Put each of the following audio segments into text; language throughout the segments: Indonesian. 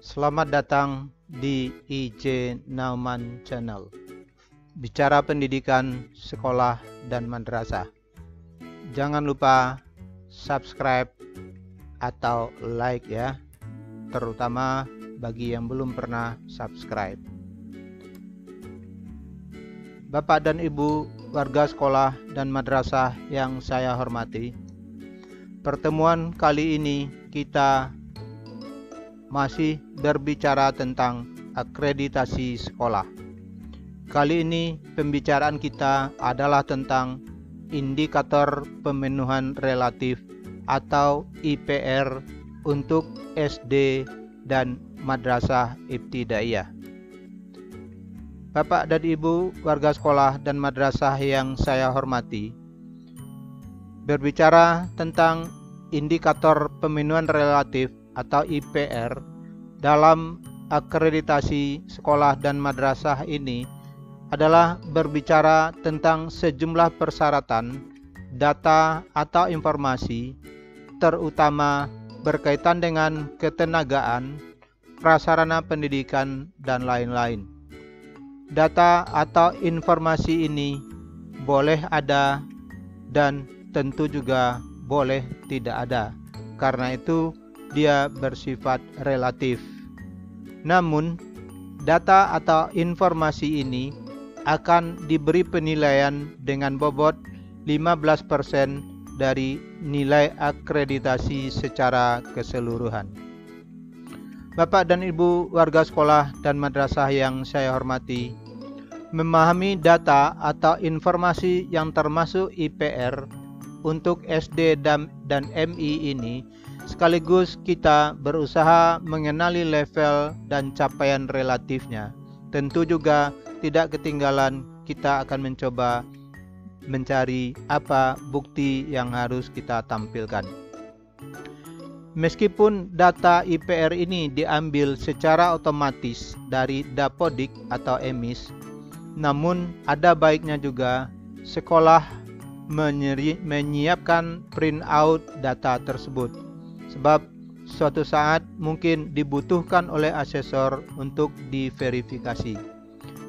Selamat datang di IJ Nauman Channel. Bicara pendidikan, sekolah, dan madrasah. Jangan lupa subscribe atau like ya, terutama bagi yang belum pernah subscribe. Bapak dan Ibu warga sekolah dan madrasah yang saya hormati, pertemuan kali ini kita masih berbicara tentang akreditasi sekolah. Kali ini pembicaraan kita adalah tentang indikator pemenuhan relatif atau IPR untuk SD dan madrasah ibtidaiyah. Bapak dan Ibu warga sekolah dan madrasah yang saya hormati, berbicara tentang indikator pemenuhan relatif atau IPR dalam akreditasi sekolah dan madrasah ini adalah berbicara tentang sejumlah persyaratan, data atau informasi, terutama berkaitan dengan ketenagaan, prasarana pendidikan, dan lain-lain. Data atau informasi ini boleh ada dan tentu juga boleh tidak ada. Karena itu dia bersifat relatif. Namun, data atau informasi ini akan diberi penilaian dengan bobot 15% dari nilai akreditasi secara keseluruhan. Bapak dan Ibu warga sekolah dan madrasah yang saya hormati, memahami data atau informasi yang termasuk IPR untuk SD dan MI ini, sekaligus kita berusaha mengenali level dan capaian relatifnya. Tentu juga tidak ketinggalan kita akan mencoba mencari apa bukti yang harus kita tampilkan. Meskipun data IPR ini diambil secara otomatis dari Dapodik atau EMIS, namun ada baiknya juga sekolah menyiapkan print out data tersebut, sebab suatu saat mungkin dibutuhkan oleh asesor untuk diverifikasi.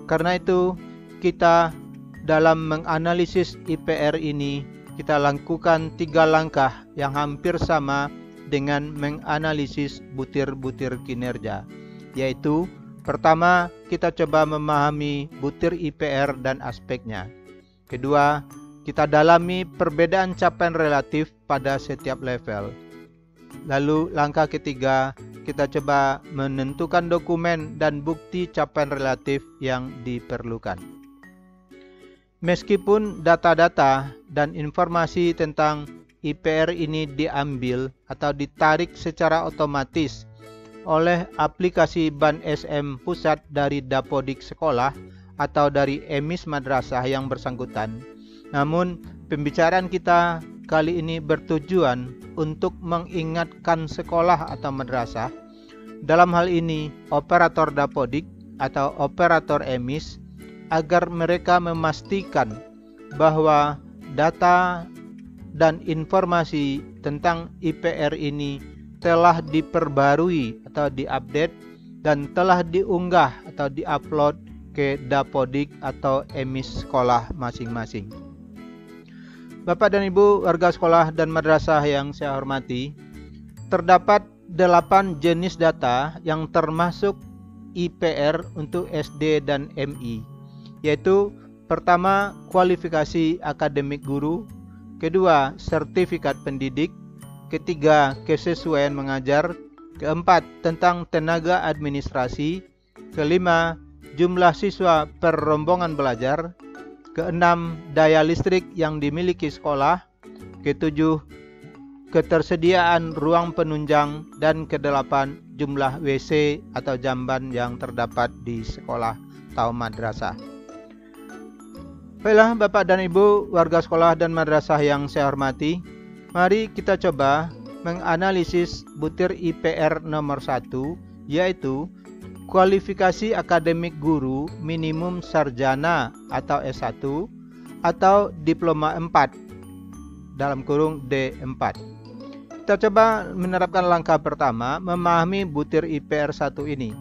Karena itu, kita dalam menganalisis IPR ini, kita lakukan 3 langkah yang hampir sama dengan menganalisis butir-butir kinerja, yaitu pertama, kita coba memahami butir IPR dan aspeknya. Kedua, kita dalami perbedaan capaian relatif pada setiap level. Lalu langkah ketiga, kita coba menentukan dokumen dan bukti capaian relatif yang diperlukan. Meskipun data-data dan informasi tentang IPR ini diambil atau ditarik secara otomatis oleh aplikasi BAN SM pusat dari Dapodik sekolah atau dari EMIS madrasah yang bersangkutan, namun pembicaraan kita kali ini bertujuan untuk mengingatkan sekolah atau madrasah, dalam hal ini operator Dapodik atau operator EMIS, agar mereka memastikan bahwa data dan informasi tentang IPR ini telah diperbarui atau diupdate dan telah diunggah atau diupload ke Dapodik atau EMIS sekolah masing-masing. Bapak dan Ibu warga sekolah dan madrasah yang saya hormati, terdapat 8 jenis data yang termasuk IPR untuk SD dan MI, yaitu pertama, kualifikasi akademik guru, kedua, sertifikat pendidik, ketiga, kesesuaian mengajar, keempat, tentang tenaga administrasi, kelima, jumlah siswa per rombongan belajar, keenam, daya listrik yang dimiliki sekolah, ketujuh, ketersediaan ruang penunjang, dan kedelapan, jumlah WC atau jamban yang terdapat di sekolah atau madrasah. Baiklah Bapak dan Ibu warga sekolah dan madrasah yang saya hormati, mari kita coba menganalisis butir IPR nomor 1, yaitu kualifikasi akademik guru minimum sarjana atau S1 atau diploma 4 dalam kurung D4. Kita coba menerapkan langkah pertama, memahami butir IPR 1 ini.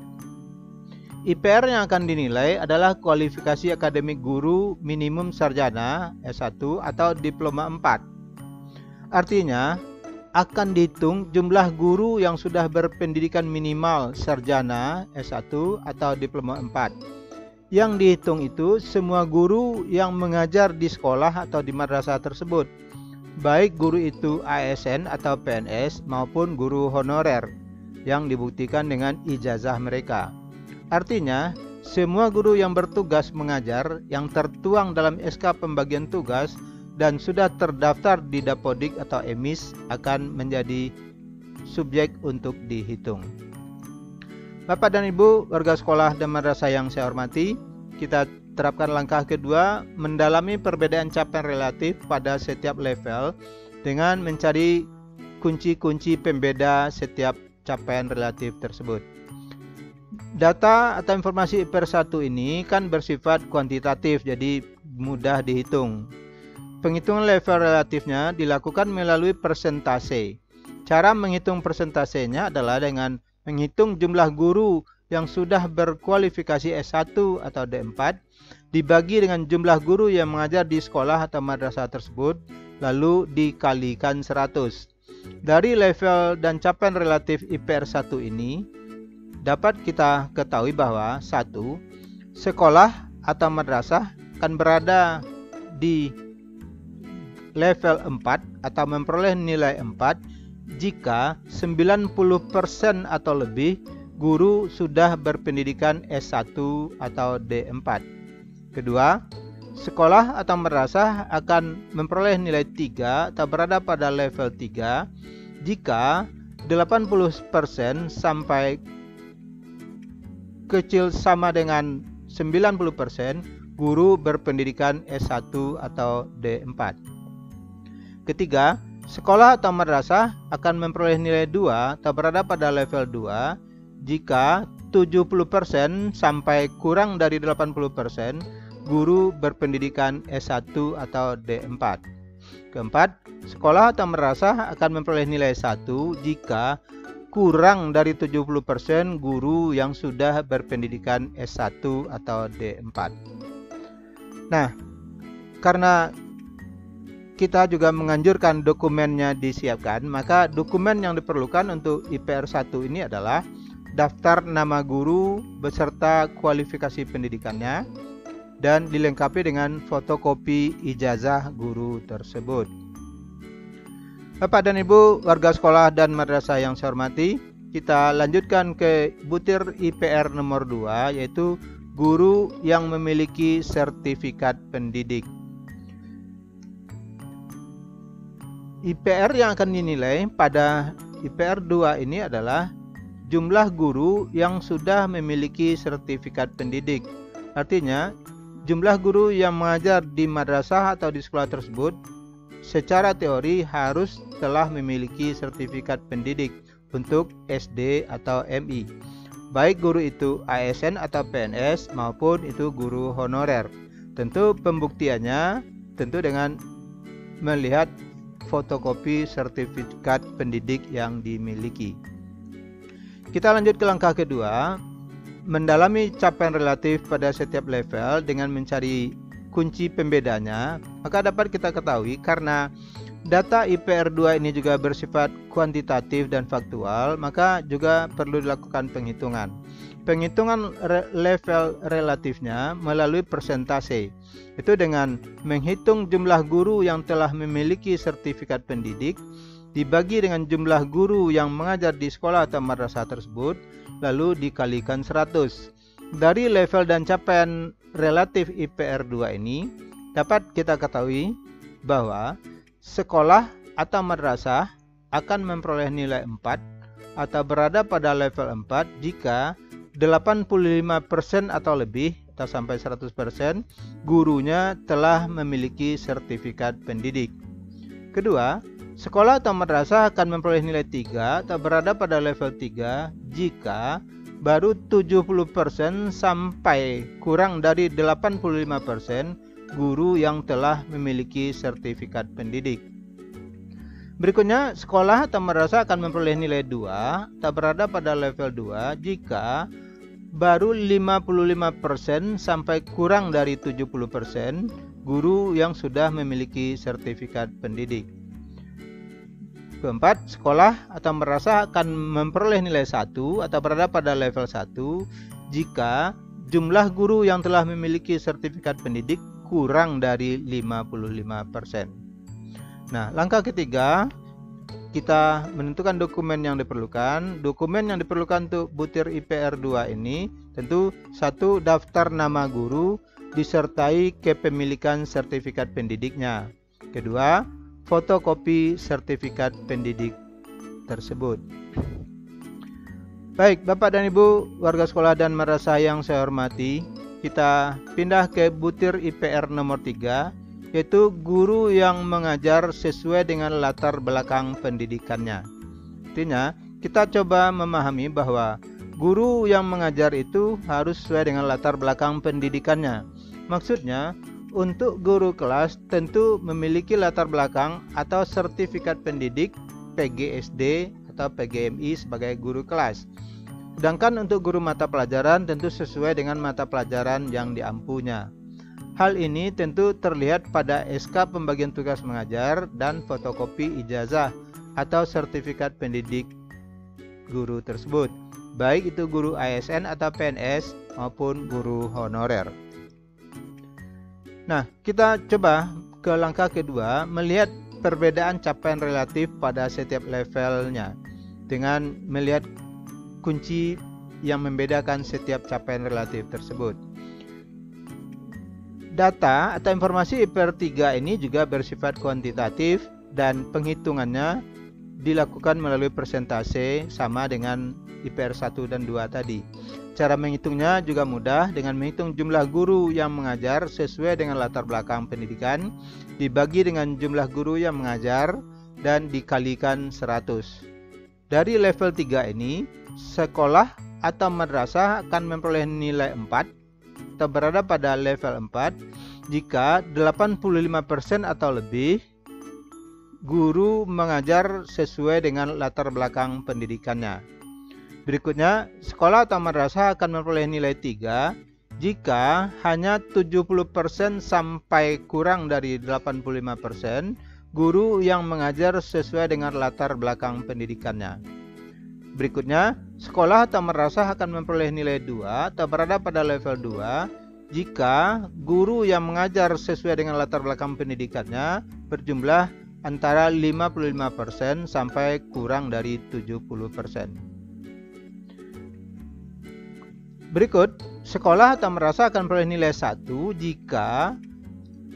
IPR yang akan dinilai adalah kualifikasi akademik guru minimum sarjana S1 atau diploma 4. Artinya, akan dihitung jumlah guru yang sudah berpendidikan minimal sarjana S1 atau diploma 4. Yang dihitung itu semua guru yang mengajar di sekolah atau di madrasah tersebut, baik guru itu ASN atau PNS maupun guru honorer yang dibuktikan dengan ijazah mereka. Artinya, semua guru yang bertugas mengajar yang tertuang dalam SK pembagian tugas dan sudah terdaftar di Dapodik atau EMIS akan menjadi subjek untuk dihitung. Bapak dan Ibu, warga sekolah dan madrasah yang saya hormati, kita terapkan langkah kedua, mendalami perbedaan capaian relatif pada setiap level dengan mencari kunci-kunci pembeda setiap capaian relatif tersebut. Data atau informasi IPR 1 ini kan bersifat kuantitatif, jadi mudah dihitung. Penghitungan level relatifnya dilakukan melalui persentase. Cara menghitung persentasenya adalah dengan menghitung jumlah guru yang sudah berkualifikasi S1 atau D4 dibagi dengan jumlah guru yang mengajar di sekolah atau madrasah tersebut, lalu dikalikan 100. Dari level dan capaian relatif IPR 1 ini, dapat kita ketahui bahwa 1. Sekolah atau madrasah akan berada di level 4 atau memperoleh nilai 4 jika 90% atau lebih guru sudah berpendidikan S1 atau D4. Kedua, sekolah atau madrasah akan memperoleh nilai 3 atau berada pada level 3 jika 80% sampai kecil sama dengan 90% guru berpendidikan S1 atau D4. Ketiga, sekolah atau madrasah akan memperoleh nilai 2 atau berada pada level 2 jika 70% sampai kurang dari 80% guru berpendidikan S1 atau D4. Keempat, sekolah atau madrasah akan memperoleh nilai 1 jika kurang dari 70% guru yang sudah berpendidikan S1 atau D4. Nah, karena kita juga menganjurkan dokumennya disiapkan, maka dokumen yang diperlukan untuk IPR 1 ini adalah daftar nama guru beserta kualifikasi pendidikannya dan dilengkapi dengan fotokopi ijazah guru tersebut. Bapak dan Ibu, warga sekolah dan madrasah yang saya hormati, kita lanjutkan ke butir IPR nomor 2, yaitu guru yang memiliki sertifikat pendidik. IPR yang akan dinilai pada IPR 2 ini adalah jumlah guru yang sudah memiliki sertifikat pendidik. Artinya, jumlah guru yang mengajar di madrasah atau di sekolah tersebut secara teori harus telah memiliki sertifikat pendidik untuk SD atau MI. Baik guru itu ASN atau PNS maupun itu guru honorer. Tentu pembuktiannya tentu dengan melihat fotokopi sertifikat pendidik yang dimiliki. Kita lanjut ke langkah kedua, mendalami capaian relatif pada setiap level dengan mencari kunci pembedanya. Maka dapat kita ketahui karena data IPR 2 ini juga bersifat kuantitatif dan faktual, maka juga perlu dilakukan penghitungan. Penghitungan level relatifnya melalui persentase. Itu dengan menghitung jumlah guru yang telah memiliki sertifikat pendidik dibagi dengan jumlah guru yang mengajar di sekolah atau madrasah tersebut, lalu dikalikan 100. Dari level dan capaian relatif IPR 2 ini dapat kita ketahui bahwa sekolah atau madrasah akan memperoleh nilai 4 atau berada pada level 4 jika 85% atau lebih atau sampai 100% gurunya telah memiliki sertifikat pendidik. Kedua, sekolah atau madrasah akan memperoleh nilai 3 atau berada pada level 3 jika baru 70% sampai kurang dari 85% guru yang telah memiliki sertifikat pendidik. Berikutnya, sekolah atau madrasah akan memperoleh nilai 2 atau berada pada level 2 jika baru 55% sampai kurang dari 70% guru yang sudah memiliki sertifikat pendidik. Keempat, sekolah atau madrasah akan memperoleh nilai 1 atau berada pada level 1 jika jumlah guru yang telah memiliki sertifikat pendidik kurang dari 55%. Nah, langkah ketiga, kita menentukan dokumen yang diperlukan. Dokumen yang diperlukan untuk butir IPR 2 ini tentu satu, daftar nama guru disertai kepemilikan sertifikat pendidiknya. Kedua, fotokopi sertifikat pendidik tersebut. Baik, Bapak dan Ibu warga sekolah dan madrasah yang saya hormati, kita pindah ke butir IPR nomor 3, yaitu guru yang mengajar sesuai dengan latar belakang pendidikannya. Artinya, kita coba memahami bahwa guru yang mengajar itu harus sesuai dengan latar belakang pendidikannya. Maksudnya, untuk guru kelas tentu memiliki latar belakang atau sertifikat pendidik PGSD atau PGMI sebagai guru kelas. Sedangkan untuk guru mata pelajaran tentu sesuai dengan mata pelajaran yang diampunya. Hal ini tentu terlihat pada SK pembagian tugas mengajar dan fotokopi ijazah atau sertifikat pendidik guru tersebut, baik itu guru ASN atau PNS maupun guru honorer. Nah, kita coba ke langkah kedua, melihat perbedaan capaian relatif pada setiap levelnya dengan melihat kunci yang membedakan setiap capaian relatif tersebut. Data atau informasi IPR 3 ini juga bersifat kuantitatif dan penghitungannya dilakukan melalui persentase sama dengan IPR 1 dan 2 tadi. Cara menghitungnya juga mudah dengan menghitung jumlah guru yang mengajar sesuai dengan latar belakang pendidikan dibagi dengan jumlah guru yang mengajar dan dikalikan 100. Dari level 3 ini, sekolah atau madrasah akan memperoleh nilai 4 atau berada pada level 4 jika 85% atau lebih guru mengajar sesuai dengan latar belakang pendidikannya. Berikutnya, sekolah atau madrasah akan memperoleh nilai 3 jika hanya 70% sampai kurang dari 85% guru yang mengajar sesuai dengan latar belakang pendidikannya. Berikutnya, sekolah atau madrasah akan memperoleh nilai 2 atau berada pada level 2 jika guru yang mengajar sesuai dengan latar belakang pendidikannya berjumlah antara 55% sampai kurang dari 70%. Berikut, sekolah atau madrasah akan memperoleh nilai 1 jika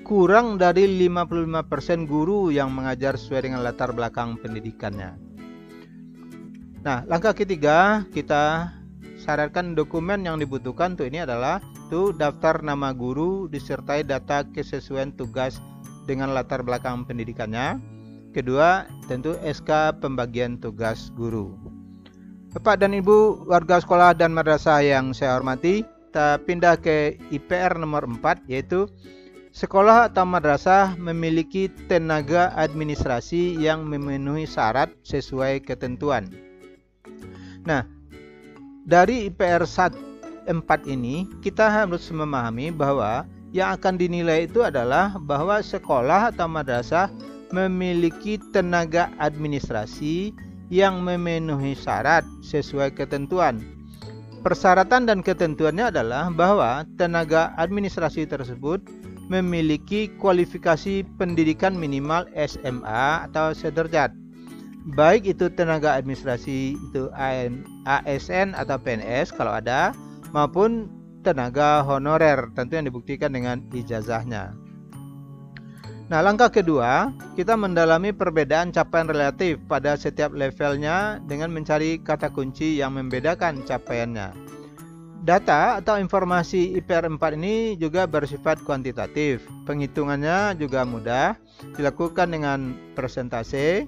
kurang dari 55% guru yang mengajar sesuai dengan latar belakang pendidikannya. Nah, langkah ketiga, kita syaratkan dokumen yang dibutuhkan untuk ini adalah daftar nama guru disertai data kesesuaian tugas dengan latar belakang pendidikannya. Kedua, tentu SK pembagian tugas guru. Bapak dan Ibu warga sekolah dan madrasah yang saya hormati, kita pindah ke IPR nomor 4, yaitu sekolah atau madrasah memiliki tenaga administrasi yang memenuhi syarat sesuai ketentuan. Nah, dari IPR 4 ini kita harus memahami bahwa yang akan dinilai itu adalah bahwa sekolah atau madrasah memiliki tenaga administrasi yang memenuhi syarat sesuai ketentuan. Persyaratan dan ketentuannya adalah bahwa tenaga administrasi tersebut memiliki kualifikasi pendidikan minimal SMA atau sederajat, baik itu tenaga administrasi itu ASN atau PNS kalau ada, maupun tenaga honorer tentu yang dibuktikan dengan ijazahnya. Nah, langkah kedua, kita mendalami perbedaan capaian relatif pada setiap levelnya dengan mencari kata kunci yang membedakan capaiannya. Data atau informasi IPR 4 ini juga bersifat kuantitatif. Penghitungannya juga mudah, dilakukan dengan persentase.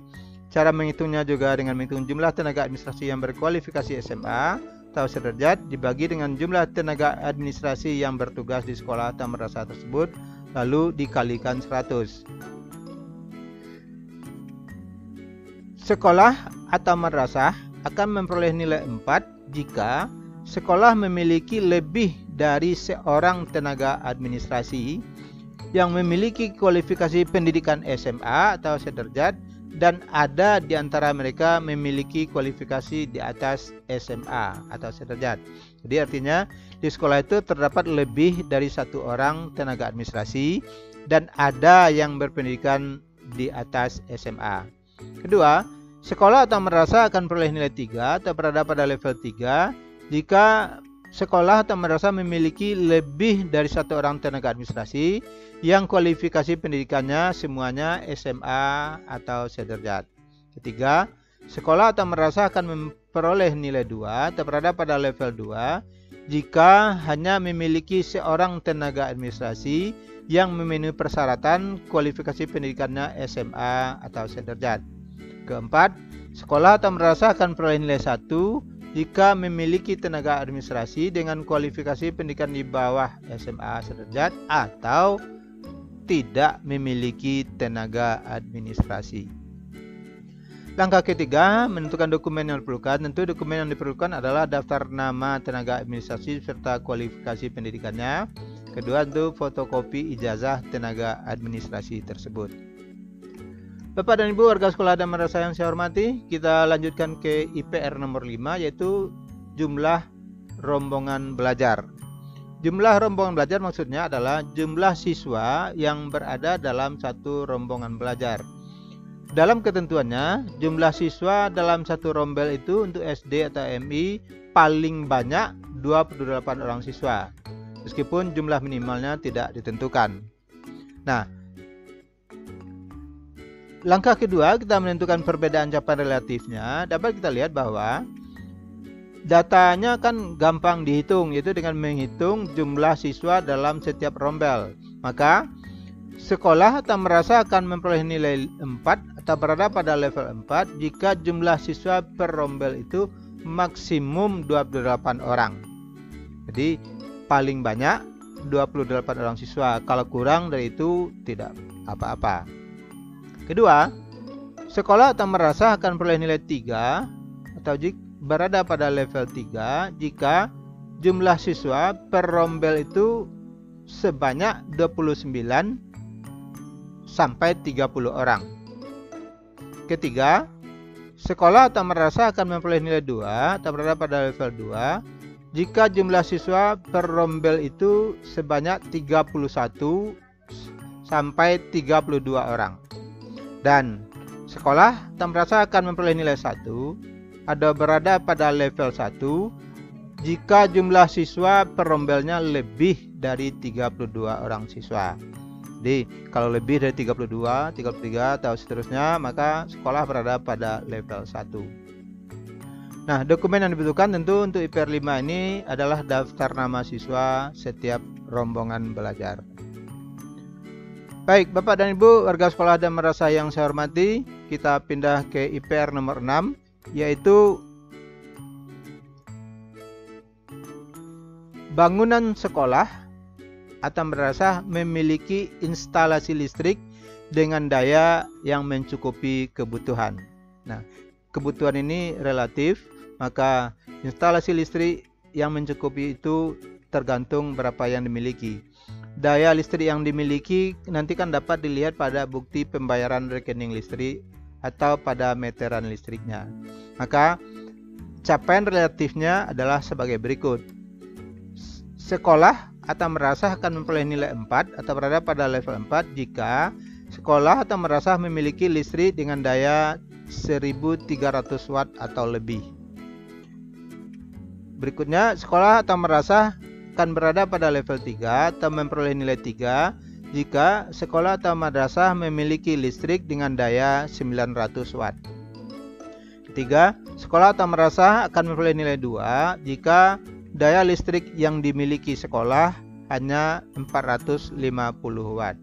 Cara menghitungnya juga dengan menghitung jumlah tenaga administrasi yang berkualifikasi SMA atau sederajat dibagi dengan jumlah tenaga administrasi yang bertugas di sekolah atau madrasah tersebut, lalu dikalikan 100. Sekolah atau madrasah akan memperoleh nilai 4 jika sekolah memiliki lebih dari seorang tenaga administrasi yang memiliki kualifikasi pendidikan SMA atau sederajat dan ada di antara mereka memiliki kualifikasi di atas SMA atau sederajat. Jadi artinya di sekolah itu terdapat lebih dari satu orang tenaga administrasi dan ada yang berpendidikan di atas SMA. Kedua, sekolah atau madrasah akan peroleh nilai 3 atau berada pada level 3 jika sekolah atau madrasah memiliki lebih dari satu orang tenaga administrasi yang kualifikasi pendidikannya semuanya SMA atau sederajat. Ketiga, sekolah atau madrasah akan memperoleh nilai 2 atau berada pada level 2 jika hanya memiliki seorang tenaga administrasi yang memenuhi persyaratan kualifikasi pendidikannya SMA atau sederajat. Keempat, sekolah atau madrasah akan peroleh nilai 1 jika memiliki tenaga administrasi dengan kualifikasi pendidikan di bawah SMA sederajat atau tidak memiliki tenaga administrasi. Langkah ketiga, menentukan dokumen yang diperlukan. Tentu dokumen yang diperlukan adalah daftar nama tenaga administrasi serta kualifikasi pendidikannya. Kedua, tentu fotokopi ijazah tenaga administrasi tersebut. Bapak dan Ibu warga sekolah dan madrasah yang saya hormati, kita lanjutkan ke IPR nomor 5, yaitu jumlah rombongan belajar. Jumlah rombongan belajar maksudnya adalah jumlah siswa yang berada dalam satu rombongan belajar. Dalam ketentuannya, jumlah siswa dalam satu rombel itu untuk SD atau MI paling banyak 28 orang siswa, meskipun jumlah minimalnya tidak ditentukan. Nah, langkah kedua, kita menentukan perbedaan capaian relatifnya. Dapat kita lihat bahwa datanya kan gampang dihitung, yaitu dengan menghitung jumlah siswa dalam setiap rombel. Maka sekolah atau madrasah akan memperoleh nilai 4 atau berada pada level 4 jika jumlah siswa per rombel itu maksimum 28 orang. Jadi paling banyak 28 orang siswa. Kalau kurang dari itu tidak apa-apa. Kedua, sekolah atau madrasah akan memperoleh nilai 3 atau berada pada level 3 jika jumlah siswa per rombel itu sebanyak 29 sampai 30 orang. Ketiga, sekolah atau madrasah akan memperoleh nilai 2 atau berada pada level 2 jika jumlah siswa per rombel itu sebanyak 31 sampai 32 orang. Dan sekolah atau madrasah akan memperoleh nilai 1 atau berada pada level 1 jika jumlah siswa per rombelnya lebih dari 32 orang siswa. Jadi kalau lebih dari 32, 33 atau seterusnya, maka sekolah berada pada level 1. Nah, dokumen yang dibutuhkan tentu untuk IPR 5 ini adalah daftar nama siswa setiap rombongan belajar. Baik, Bapak dan Ibu warga sekolah dan madrasah yang saya hormati, kita pindah ke IPR nomor 6, yaitu bangunan sekolah atau madrasah memiliki instalasi listrik dengan daya yang mencukupi kebutuhan. Nah, kebutuhan ini relatif, maka instalasi listrik yang mencukupi itu tergantung berapa yang dimiliki. Daya listrik yang dimiliki nanti kan dapat dilihat pada bukti pembayaran rekening listrik atau pada meteran listriknya. Maka capaian relatifnya adalah sebagai berikut. Sekolah atau madrasah akan memperoleh nilai 4 atau berada pada level 4 jika sekolah atau madrasah memiliki listrik dengan daya 1300 watt atau lebih. Berikutnya, sekolah atau madrasah akan berada pada level 3 atau memperoleh nilai 3 jika sekolah atau madrasah memiliki listrik dengan daya 900 watt. Ketiga, sekolah atau madrasah akan memperoleh nilai 2 jika daya listrik yang dimiliki sekolah hanya 450 watt.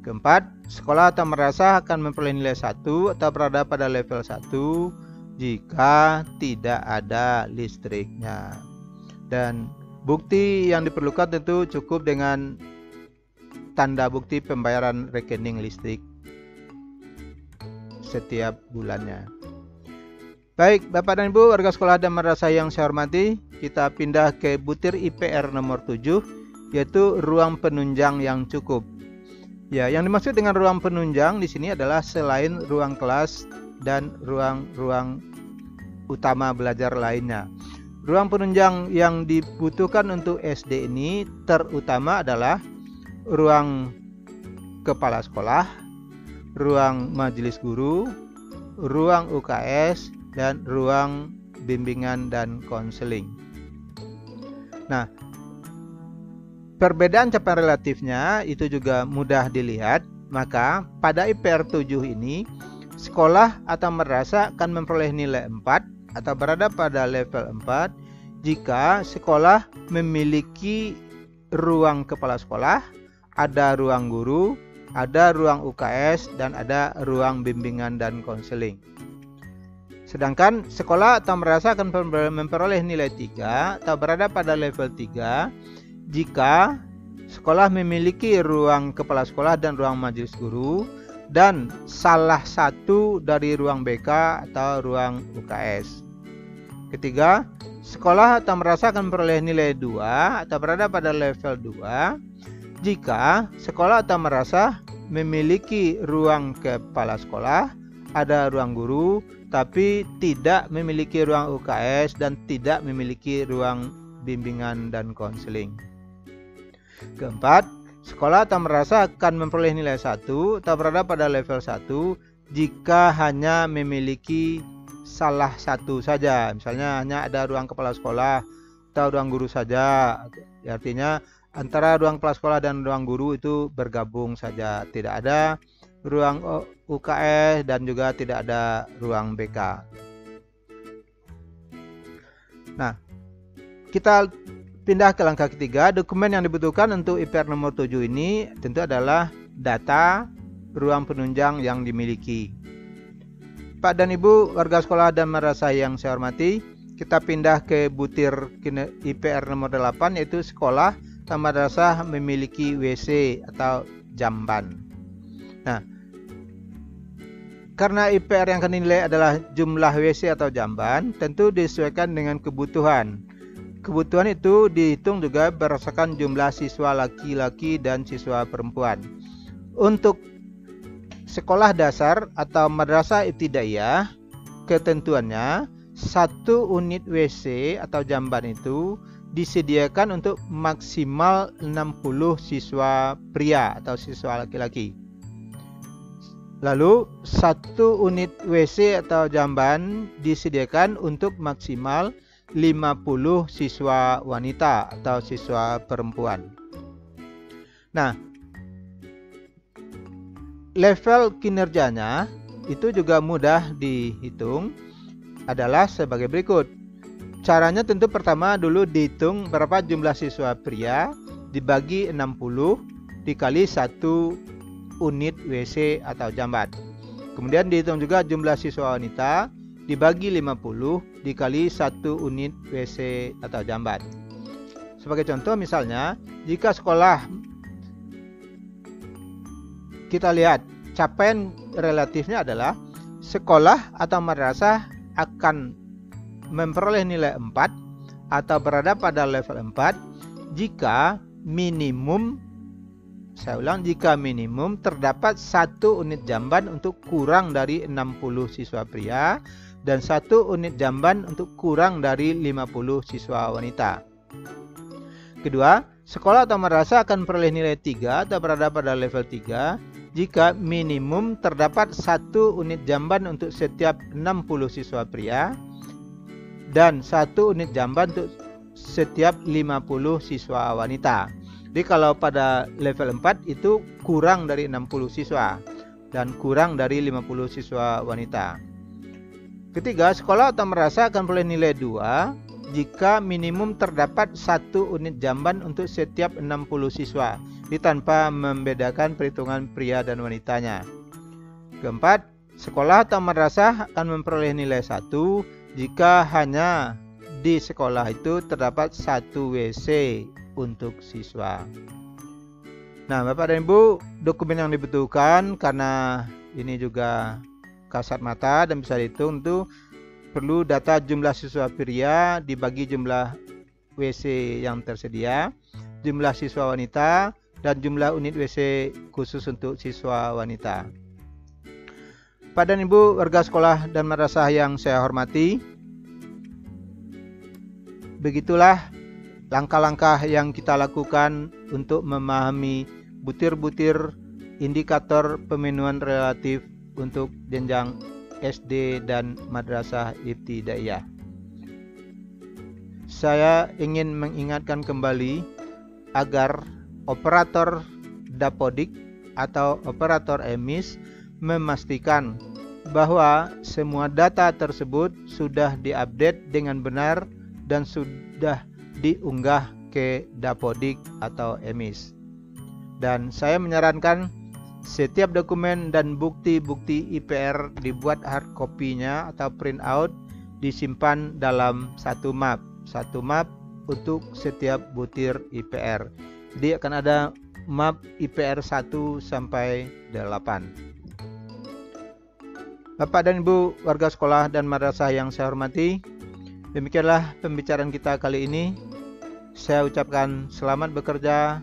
Keempat, sekolah atau madrasah akan memperoleh nilai 1 atau berada pada level 1 jika tidak ada listriknya. Dan bukti yang diperlukan tentu cukup dengan tanda bukti pembayaran rekening listrik. setiap bulannya. Baik, Bapak dan Ibu, warga sekolah dan madrasah yang saya hormati, kita pindah ke butir IPR nomor 7, yaitu ruang penunjang yang cukup. Ya, yang dimaksud dengan ruang penunjang di sini adalah selain ruang kelas dan ruang-ruang utama belajar lainnya. Ruang penunjang yang dibutuhkan untuk SD ini terutama adalah ruang kepala sekolah, ruang majelis guru, ruang UKS, dan ruang bimbingan dan konseling. Nah, perbedaan capaian relatifnya itu juga mudah dilihat. Maka pada IPR 7 ini, sekolah atau madrasah akan memperoleh nilai 4 atau berada pada level 4 jika sekolah memiliki ruang kepala sekolah, ada ruang guru, ada ruang UKS, dan ada ruang bimbingan dan konseling. Sedangkan sekolah atau madrasah akan memperoleh nilai 3 atau berada pada level 3 jika sekolah memiliki ruang kepala sekolah dan ruang majelis guru dan salah satu dari ruang BK atau ruang UKS. Ketiga, sekolah atau madrasah akan memperoleh nilai 2 atau berada pada level 2 jika sekolah atau madrasah memiliki ruang kepala sekolah, ada ruang guru, tapi tidak memiliki ruang UKS dan tidak memiliki ruang bimbingan dan konseling. Keempat, sekolah atau madrasah akan memperoleh nilai 1 atau berada pada level 1 jika hanya memiliki salah satu saja. Misalnya hanya ada ruang kepala sekolah atau ruang guru saja. Artinya antara ruang kepala sekolah dan ruang guru itu bergabung saja. Tidak ada ruang UKS dan juga tidak ada ruang BK. Nah, kita pindah ke langkah ketiga. Dokumen yang dibutuhkan untuk IPR nomor 7 ini tentu adalah data ruang penunjang yang dimiliki. Pak dan Ibu, warga sekolah dan madrasah yang saya hormati, kita pindah ke butir IPR nomor 8, yaitu sekolah dan madrasah memiliki WC atau jamban. Nah, karena IPR yang akan dinilai adalah jumlah WC atau jamban, tentu disesuaikan dengan kebutuhan. Kebutuhan itu dihitung juga berdasarkan jumlah siswa laki-laki dan siswa perempuan. Untuk sekolah dasar atau madrasah ibtidaiyah, ketentuannya 1 unit WC atau jamban itu disediakan untuk maksimal 60 siswa pria atau siswa laki-laki. Lalu 1 unit WC atau jamban disediakan untuk maksimal 50 siswa wanita atau siswa perempuan. Nah, level kinerjanya itu juga mudah dihitung, adalah sebagai berikut. Caranya tentu pertama dulu dihitung berapa jumlah siswa pria dibagi 60 dikali 1 unit WC atau jamban. Kemudian dihitung juga jumlah siswa wanita dibagi 50 dikali 1 unit WC atau jamban. Sebagai contoh misalnya, jika sekolah, kita lihat capaian relatifnya adalah sekolah atau madrasah akan memperoleh nilai 4 atau berada pada level 4 jika minimum, saya ulang, jika minimum terdapat 1 unit jamban untuk kurang dari 60 siswa pria dan 1 unit jamban untuk kurang dari 50 siswa wanita. Kedua, sekolah atau madrasah akan memperoleh nilai 3 atau berada pada level 3 jika minimum terdapat 1 unit jamban untuk setiap 60 siswa pria dan 1 unit jamban untuk setiap 50 siswa wanita. Jadi kalau pada level 4 itu kurang dari 60 siswa dan kurang dari 50 siswa wanita. Ketiga, sekolah atau madrasah akan memperoleh nilai 2 jika minimum terdapat 1 unit jamban untuk setiap 60 siswa, ini tanpa membedakan perhitungan pria dan wanitanya. Keempat, sekolah atau madrasah akan memperoleh nilai 1 jika hanya di sekolah itu terdapat 1 WC untuk siswa. Nah, Bapak dan Ibu, dokumen yang dibutuhkan karena ini juga kasat mata dan bisa dihitung. Itu perlu data jumlah siswa pria dibagi jumlah WC yang tersedia, jumlah siswa wanita, dan jumlah unit WC khusus untuk siswa wanita. Bapak dan Ibu warga sekolah dan madrasah yang saya hormati, begitulah langkah-langkah yang kita lakukan untuk memahami butir-butir indikator pemenuhan relatif untuk jenjang SD dan madrasah ibtidaiyah. Saya ingin mengingatkan kembali agar operator dapodik atau operator emis memastikan bahwa semua data tersebut sudah diupdate dengan benar dan sudah diunggah ke dapodik atau emis. Dan saya menyarankan setiap dokumen dan bukti-bukti IPR dibuat hard copy-nya atau print out, disimpan dalam satu map untuk setiap butir IPR. Jadi akan ada map IPR 1 sampai 8. Bapak dan Ibu warga sekolah dan madrasah yang saya hormati, demikianlah pembicaraan kita kali ini. Saya ucapkan selamat bekerja.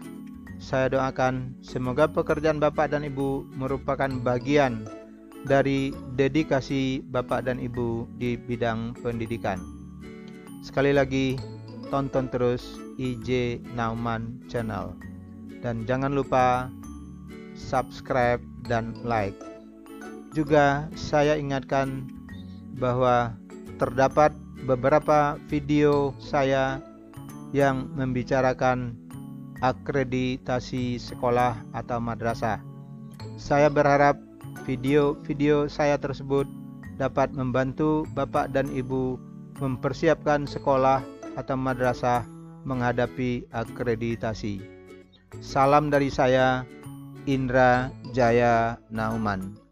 Saya doakan semoga pekerjaan Bapak dan Ibu merupakan bagian dari dedikasi Bapak dan Ibu di bidang pendidikan. Sekali lagi, tonton terus IJ Nauman Channel. Dan jangan lupa subscribe dan like. Juga saya ingatkan bahwa terdapat beberapa video saya yang membicarakan akreditasi sekolah atau madrasah. Saya berharap video-video saya tersebut dapat membantu Bapak dan Ibu mempersiapkan sekolah atau madrasah menghadapi akreditasi. Salam dari saya, Indra Jaya Nauman.